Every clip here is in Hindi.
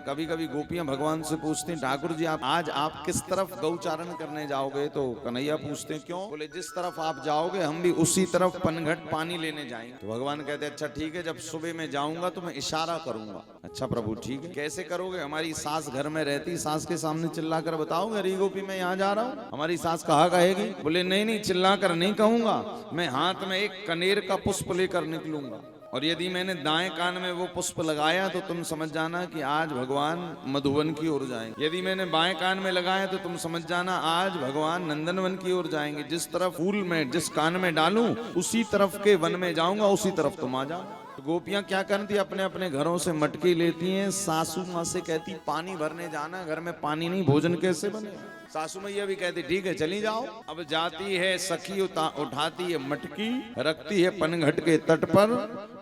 कभी कभी गोपियां भगवान से पूछती हैं, ठाकुर जी आज आप किस तरफ गौचारण करने जाओगे? तो कन्हैया पूछते हैं, क्यों? बोले जिस तरफ आप जाओगे हम भी उसी तरफ पनघट पानी लेने जाएंगे। तो भगवान कहते हैं, अच्छा ठीक है, जब सुबह में जाऊंगा तो मैं इशारा करूंगा। अच्छा प्रभु ठीक है, कैसे करोगे? हमारी सास घर में रहती, सास के सामने चिल्ला कर बताओगे, अरे गोपी मैं यहाँ जा रहा हूँ? हमारी सास कहा कहेगी? बोले नहीं नहीं, चिल्ला कर नहीं कहूंगा, मैं हाथ में एक कनेर का पुष्प लेकर निकलूंगा, और यदि मैंने दाएं कान में वो पुष्प लगाया तो तुम समझ जाना कि आज भगवान मधुवन की ओर जाएंगे। यदि मैंने बाएं कान में लगाया तो तुम समझ जाना आज भगवान नंदनवन की ओर जाएंगे। जिस तरफ फूल में जिस कान में डालूं उसी तरफ के वन में जाऊंगा, उसी तरफ तुम आ जाओ। तो गोपियां क्या करती, अपने अपने घरों से मटकी लेती हैं, सासू माँ से कहती पानी भरने जाना, घर में पानी नहीं, भोजन कैसे बने? सासू मैया भी कहती ठीक है चली जाओ। अब जाती है सखी, उठाती है मटकी, रखती है पनघट के तट पर,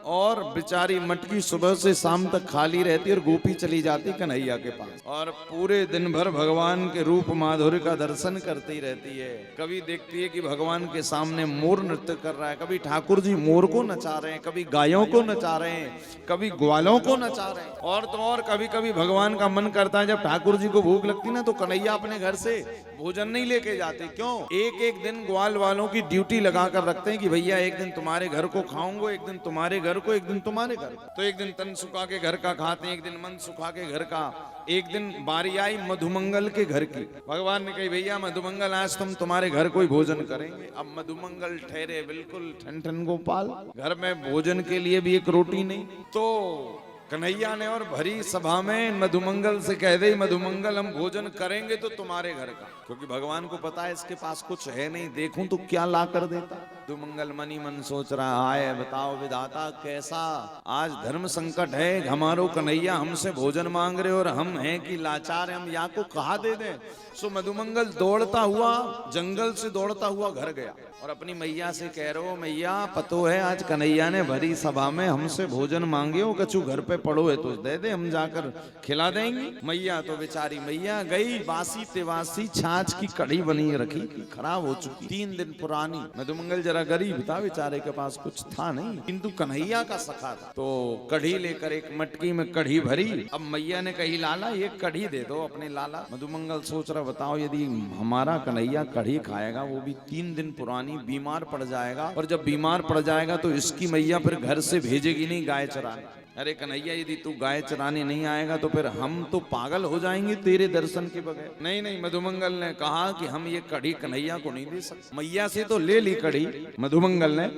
और बेचारी मटकी सुबह से शाम तक खाली रहती है, और गोपी चली जाती कन्हैया के पास, और पूरे दिन भर भगवान के रूप माधुर्य का दर्शन करती रहती है। कभी देखती है कि भगवान के सामने मोर नृत्य कर रहा है, कभी ठाकुर जी मोर को नचा रहे हैं, कभी गायों को नचा रहे हैं, कभी ग्वालों को नचा रहे हैं। और तो और कभी कभी भगवान का मन करता है, जब ठाकुर जी को भूख लगती ना, तो कन्हैया अपने घर से भोजन नहीं लेके जाते। क्यों? एक एक दिन ग्वाल वालों की ड्यूटी लगा कर रखते हैं कि भैया एक दिन तुम्हारे घर को खाऊंगा, एक दिन तुम्हारे घर को, एक दिन तुम्हारे घर। तो एक दिन तन सुखा के घर का खाते हैं, एक दिन मन सुखा के घर का। एक दिन बारी आई मधुमंगल के घर की, भगवान ने कही भैया मधुमंगल आज तुम तुम्हारे घर कोई भोजन करेंगे। अब मधुमंगल ठहरे बिल्कुल ठन ठन गोपाल, घर में भोजन के लिए भी एक रोटी नहीं। तो कन्हैया ने और भरी सभा में मधुमंगल से कह दे, मधुमंगल हम भोजन करेंगे तो तुम्हारे घर का, क्योंकि भगवान को पता है इसके पास कुछ है नहीं, देखूं तो क्या ला कर देता। मधुमंगल मनी मन सोच रहा है, बताओ विधाता कैसा आज धर्म संकट है, हमारो कन्हैया हमसे भोजन मांग रहे और हम हैं कि लाचार, हम यहाँ को कहा दे दें। सो मधुमंगल दौड़ता हुआ जंगल से दौड़ता हुआ घर गया, और अपनी मैया से कह रहे हो, मैया पतो है आज कन्हैया ने भरी सभा में हमसे भोजन मांगे हो, कछु घर पे पड़ो है तो दे दे, हम जाकर खिला देंगे। मैया तो बेचारी मैया गई, बासी तेवासी छाछ की कढ़ी बनी रखी, खराब हो चुकी, 3 दिन पुरानी। मधुमंगल जरा गरीब था, बेचारे के पास कुछ था नहीं, किंतु कन्हैया का सखा था, तो कढ़ी लेकर एक मटकी में कढ़ी भरी। अब मैया ने कही लाला ये कढ़ी दे दो अपने लाला। मधुमंगल सोच रहा, बताओ यदि हमारा कन्हैया कढ़ी खाएगा, वो भी 3 दिन पुरानी, बीमार पड़ जाएगा, और जब बीमार पड़ जाएगा तो इसकी मैया फिर घर से भेजेगी नहीं गाय चराने। अरे कन्हैया यदि तू गाय चराने नहीं आएगा तो फिर हम तो पागल हो जाएंगे तेरे दर्शन के बगैर। नहीं नहीं, मधुमंगल ने कहा कि हम ये कढ़ी कन्हैया को नहीं दे सकते। मैया से तो ले ली कढ़ी मधुमंगल ने,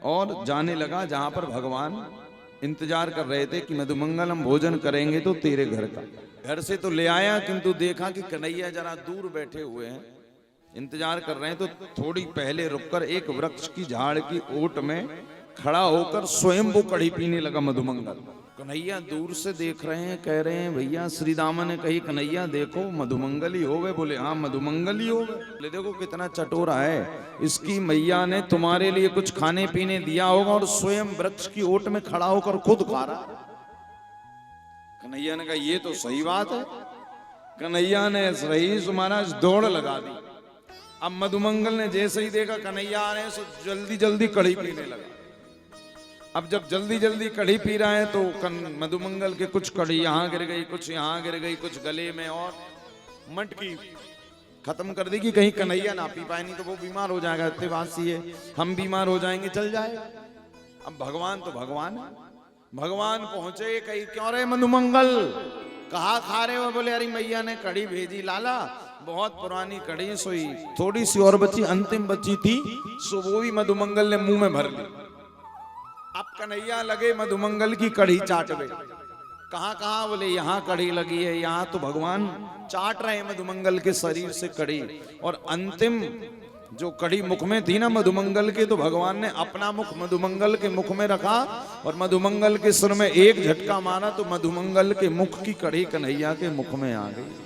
और जाने लगा जहां पर भगवान इंतजार कर रहे थे कि मधुमंगल हम भोजन करेंगे तो तेरे घर का। घर से तो ले आया, किंतु देखा कि कन्हैया जरा दूर बैठे हुए हैं, इंतजार कर रहे हैं। तो थोड़ी पहले रुककर एक वृक्ष की झाड़ की ओट में खड़ा होकर स्वयं वो कढ़ी पीने लगा मधुमंगल। कन्हैया दूर से देख रहे हैं, कह रहे हैं भैया श्री दामा ने कही कन्हैया देखो मधुमंगल ही हो गए। बोले हाँ मधुमंगल ही हो गए। बोले देखो कितना चटोरा है, इसकी मैया ने तुम्हारे लिए कुछ खाने पीने दिया होगा और स्वयं वृक्ष की ओट में खड़ा होकर खुद खा रहा। कन्हैया ने कहा ये तो सही बात है। कन्हैया ने रईस महाराज दौड़ लगा दी। अब मधुमंगल ने जैसे ही देखा कन्हैया आ रहे हैं, तो जल्दी जल्दी कढ़ी पीने लगा। अब जब जल्दी जल्दी कढ़ी पी रहा है तो मधुमंगल के कुछ कढ़ी यहाँ गिर गई, कुछ यहाँ गिर गई, कुछ गले में, और मटकी खत्म कर दी कि कहीं कन्हैया ना पी पाए, नहीं तो वो बीमार हो जाएगा, इतने वासी है, हम बीमार हो जाएंगे, चल जाएगा। अब भगवान तो भगवान है, भगवान पहुंचे, कहीं क्यों रहे मधुमंगल, कहा खा रहे हो? बोले अरे मैया ने कढ़ी भेजी लाला, बहुत पुरानी कढ़ी, सोई थोड़ी सी और बची, अंतिम बची थी, सो वो भी मधुमंगल ने मुंह में भर ली। अब कन्हैया लगे मधुमंगल की कढ़ी चाटवे। कहाँ कहाँ? बोले यहाँ कढ़ी लगी है, यहाँ तो भगवान चाट रहे हैं मधुमंगल के शरीर से कढ़ी। और अंतिम जो कढ़ी मुख में थी ना मधुमंगल के, तो भगवान ने अपना मुख मधुमंगल के मुख में रखा, और मधुमंगल के सिर में एक झटका मारा तो मधुमंगल के मुख की कढ़ी कन्हैया के मुख में आ गई।